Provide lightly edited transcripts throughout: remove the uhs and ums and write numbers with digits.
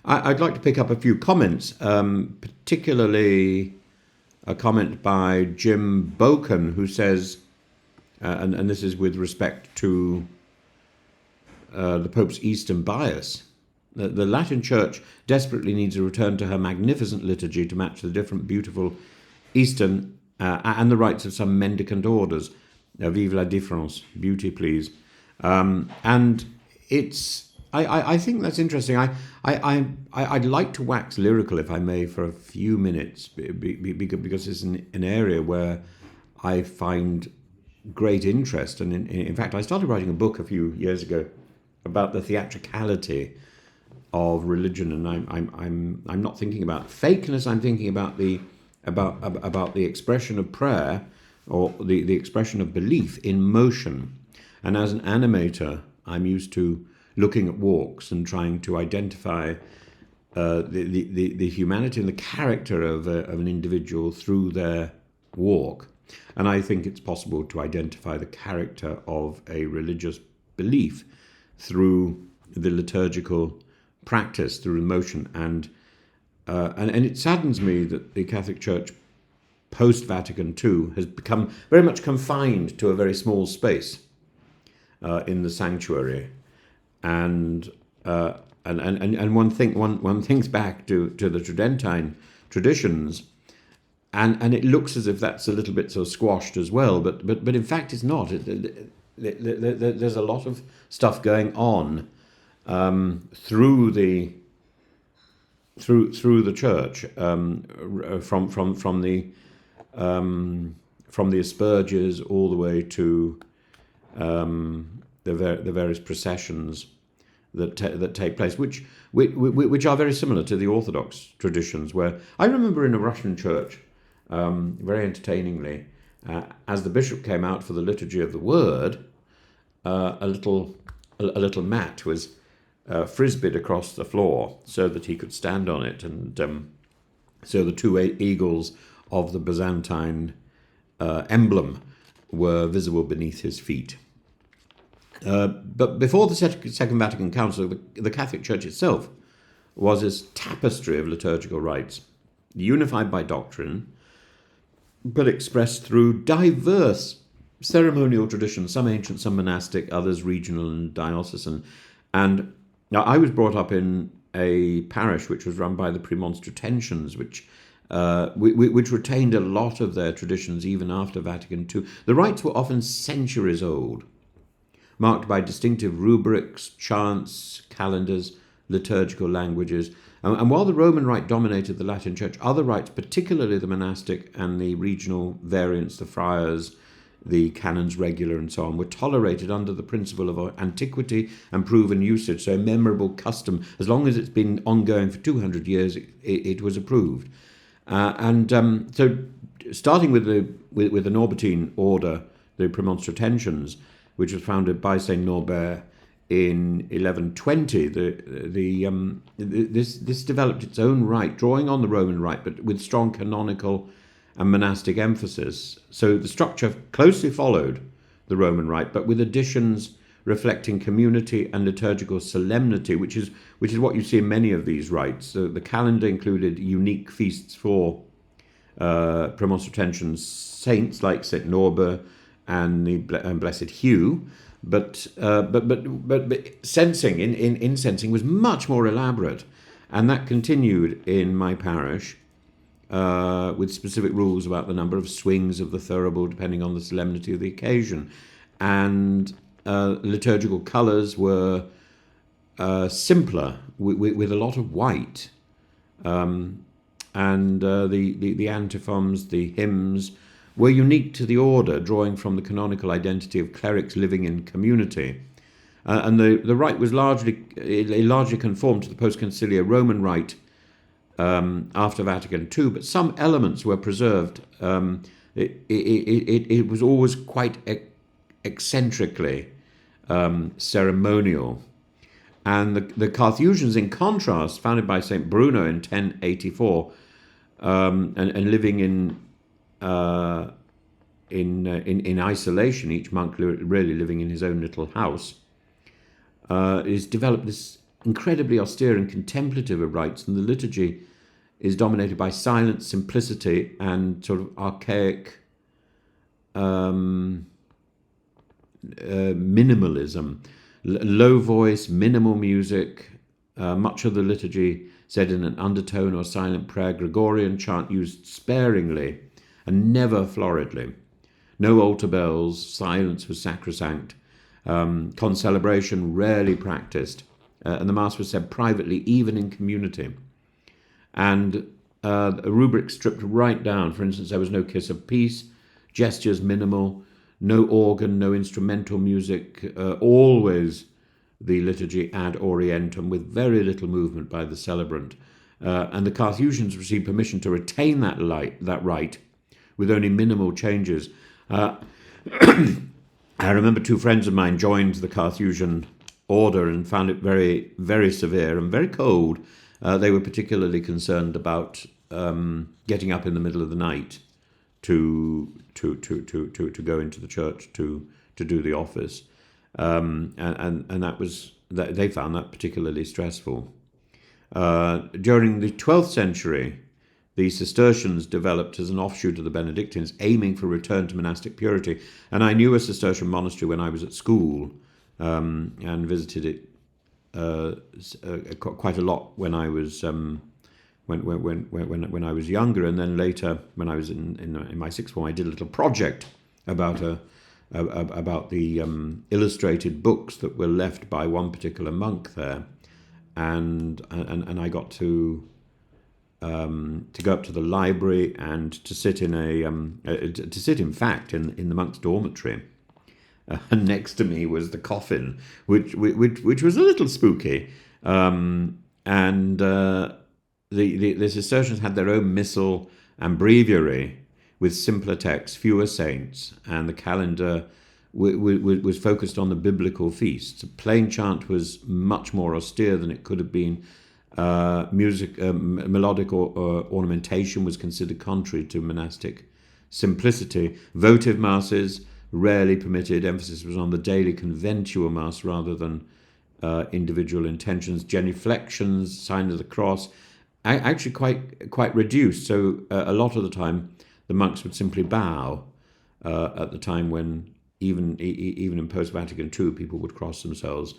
I'd like to pick up a few comments, particularly a comment by Jim Boken, who says, and this is with respect to the Pope's Eastern bias, that the Latin Church desperately needs a return to her magnificent liturgy to match the different beautiful Eastern and the rites of some mendicant orders. Vive la différence, beauty please. And I think that's interesting. I'd like to wax lyrical, if I may, for a few minutes, because it's an area where I find great interest. And in fact, I started writing a book a few years ago about the theatricality of religion, and I'm not thinking about fakeness. I'm thinking about the expression of prayer, or the expression of belief in motion. And as an animator, I'm used to looking at walks and trying to identify the humanity and the character of an individual through their walk. And I think it's possible to identify the character of a religious belief through the liturgical practice, through emotion. And it saddens me that the Catholic Church post-Vatican II has become very much confined to a very small space in the sanctuary. And one thinks back to the Tridentine traditions, and it looks as if that's a little bit sort of squashed as well, but in fact it's not. There's a lot of stuff going on through the church, from the Asperges all the way to the various processions that take place, which are very similar to the Orthodox traditions. Where I remember in a Russian church, very entertainingly, as the bishop came out for the liturgy of the Word, a little mat was frisbeed across the floor so that he could stand on it, and so the two eagles of the Byzantine emblem were visible beneath his feet. But before the Second Vatican Council, the Catholic Church itself was this tapestry of liturgical rites, unified by doctrine, but expressed through diverse ceremonial traditions, some ancient, some monastic, others regional and diocesan. And now I was brought up in a parish which was run by the Premonstratensians, which retained a lot of their traditions even after Vatican II. The rites were often centuries old, marked by distinctive rubrics, chants, calendars, liturgical languages. And while the Roman Rite dominated the Latin Church, other rites, particularly the monastic and the regional variants, the friars, the canons regular and so on, were tolerated under the principle of antiquity and proven usage. So a memorable custom, as long as it's been ongoing for 200 years, it was approved. So starting with the Norbertine order, the Premonstratensians, which was founded by Saint Norbert in 1120, this developed its own rite, drawing on the Roman rite, but with strong canonical and monastic emphasis. So the structure closely followed the Roman rite, but with additions reflecting community and liturgical solemnity, which is what you see in many of these rites. So the calendar included unique feasts for Premonstratensian saints like Saint Norbert and the Blessed Hugh, but incensing was much more elaborate, and that continued in my parish with specific rules about the number of swings of the thurible depending on the solemnity of the occasion, and liturgical colours were simpler with a lot of white, and the antiphons, the hymns, were unique to the order, drawing from the canonical identity of clerics living in community. And the rite was largely conformed to the post-conciliar Roman rite after Vatican II, but some elements were preserved. It was always quite eccentrically ceremonial. And the Carthusians, in contrast, founded by St. Bruno in 1084, and living in isolation, each monk really living in his own little house, is developed this incredibly austere and contemplative of rites, and the liturgy is dominated by silence, simplicity, and sort of archaic minimalism. Low voice, minimal music, much of the liturgy said in an undertone or silent prayer, Gregorian chant used sparingly and never floridly. No altar bells, silence was sacrosanct. Concelebration rarely practiced, and the Mass was said privately, even in community. And a rubric stripped right down. For instance, there was no kiss of peace, gestures minimal, no organ, no instrumental music, always the liturgy ad orientem with very little movement by the celebrant. And the Carthusians received permission to retain that rite with only minimal changes. I remember two friends of mine joined the Carthusian order and found it very, very severe and very cold. They were particularly concerned about getting up in the middle of the night to go into the church to do the office, and they found that particularly stressful. During the 12th century, the Cistercians developed as an offshoot of the Benedictines, aiming for return to monastic purity. And I knew a Cistercian monastery when I was at school, and visited it quite a lot when I was when I was younger, and then later when I was in my sixth form, I did a little project about the illustrated books that were left by one particular monk there, and I got to go up to the library and to sit in in fact in the monk's dormitory. And next to me was the coffin, which was a little spooky. The Cistercians had their own missal and breviary with simpler texts, fewer saints, and the calendar was focused on the biblical feasts. Plain chant was much more austere than it could have been. Melodic ornamentation was considered contrary to monastic simplicity. Votive masses rarely permitted. Emphasis was on the daily conventual mass rather than individual intentions. Genuflections, sign of the cross, actually quite reduced. So a lot of the time, the monks would simply bow. At the time when even in post-Vatican II, people would cross themselves,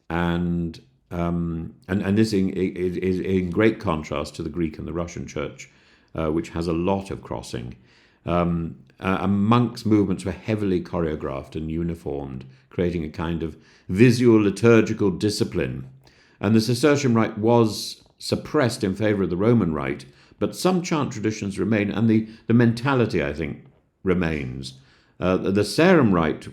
and this is in great contrast to the Greek and the Russian Church, which has a lot of crossing. Monks' movements were heavily choreographed and uniformed, creating a kind of visual liturgical discipline. And the Cistercian rite was suppressed in favour of the Roman rite, but some chant traditions remain, and the mentality, I think, remains. The Sarum rite,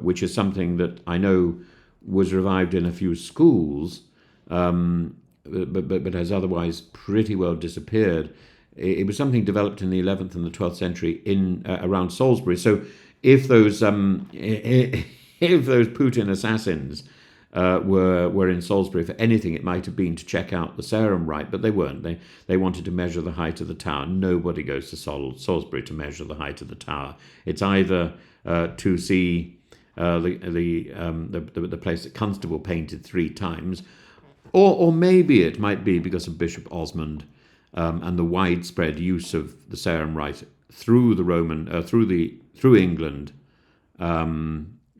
which is something that I know was revived in a few schools, but has otherwise pretty well disappeared. It was something developed in the 11th and the 12th century around Salisbury. So if those Putin assassins were in Salisbury for anything, it might have been to check out the Sarum rite, but they weren't. They wanted to measure the height of the tower. Nobody goes to Salisbury to measure the height of the tower. It's either to see the place that Constable painted 3 times, or maybe it might be because of Bishop Osmond and the widespread use of the Sarum rite through through England,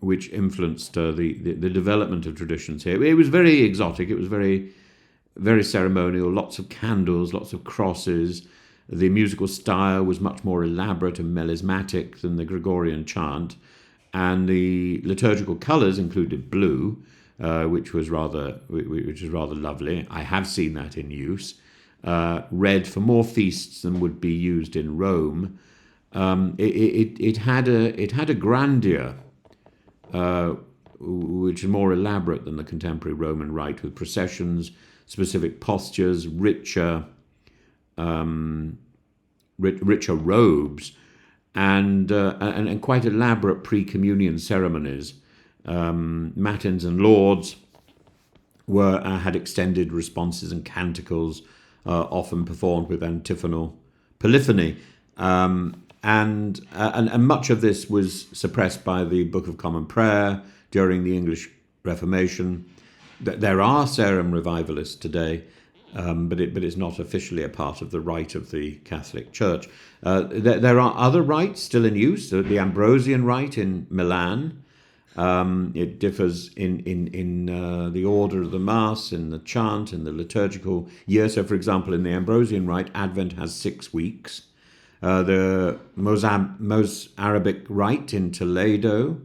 which influenced the development of traditions here. It was very exotic. It was very, very ceremonial. Lots of candles, lots of crosses. The musical style was much more elaborate and melismatic than the Gregorian chant, and the liturgical colours included blue, which was rather lovely. I have seen that in use. Red for more feasts than would be used in Rome. It had a grandeur, which is more elaborate than the contemporary Roman rite, with processions, specific postures, richer robes, and quite elaborate pre-communion ceremonies. Matins and lauds had extended responses and canticles, often performed with antiphonal polyphony, and much of this was suppressed by the Book of Common Prayer during the English Reformation. there are Sarum revivalists today, but it's not officially a part of the rite of the Catholic Church. There are other rites still in use. The Ambrosian rite in Milan. It differs in the order of the Mass, in the chant, in the liturgical year. So, for example, in the Ambrosian rite, Advent has 6 weeks. The Mozarabic rite in Toledo,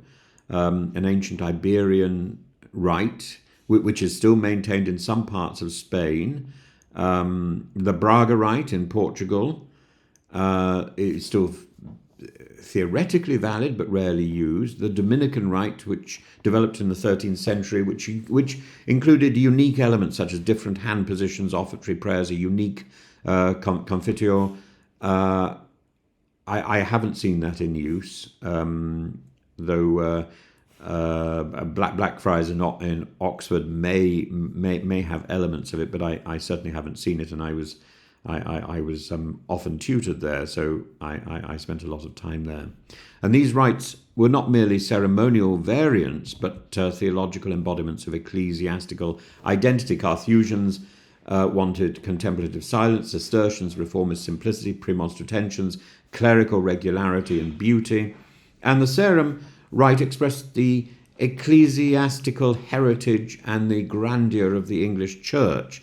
an ancient Iberian rite, which is still maintained in some parts of Spain. The Braga rite in Portugal is still theoretically valid but rarely used. The Dominican rite, which developed in the 13th century, which included unique elements such as different hand positions, offertory prayers, a unique confiteor. I haven't seen that in use, though Blackfriars in Oxford may have elements of it, but I certainly haven't seen it, and I was often tutored there, so I spent a lot of time there. And these rites were not merely ceremonial variants, but theological embodiments of ecclesiastical identity. Carthusians wanted contemplative silence, Cistercians, reformist simplicity, Premonstratensians, clerical regularity and beauty, and the Sarum rite expressed the ecclesiastical heritage and the grandeur of the English Church,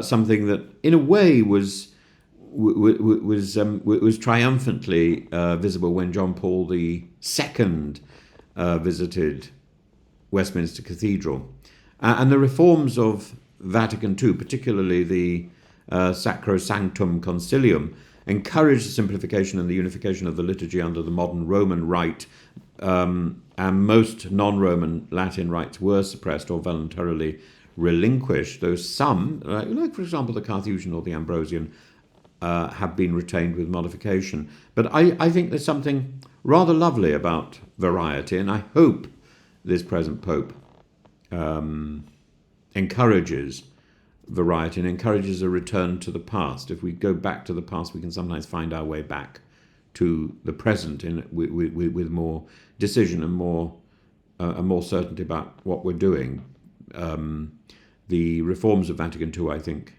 something that, in a way, was triumphantly visible when John Paul II visited Westminster Cathedral, and the reforms of Vatican II, particularly the Sacrosanctum Concilium, encouraged the simplification and the unification of the liturgy under the modern Roman rite, and most non-Roman Latin rites were suppressed or voluntarily relinquished, though some, like for example the Carthusian or the Ambrosian, have been retained with modification. But I think there's something rather lovely about variety, and I hope this present Pope encourages variety and encourages a return to the past. If we go back to the past, we can sometimes find our way back to the present with more decision and more certainty about what we're doing. The reforms of Vatican II, I think,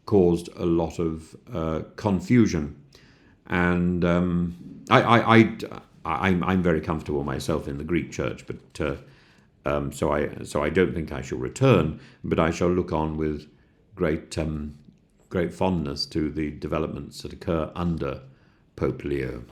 caused a lot of confusion, and I'm very comfortable myself in the Greek Church, but so I don't think I shall return, but I shall look on with great fondness to the developments that occur under Pope Leo.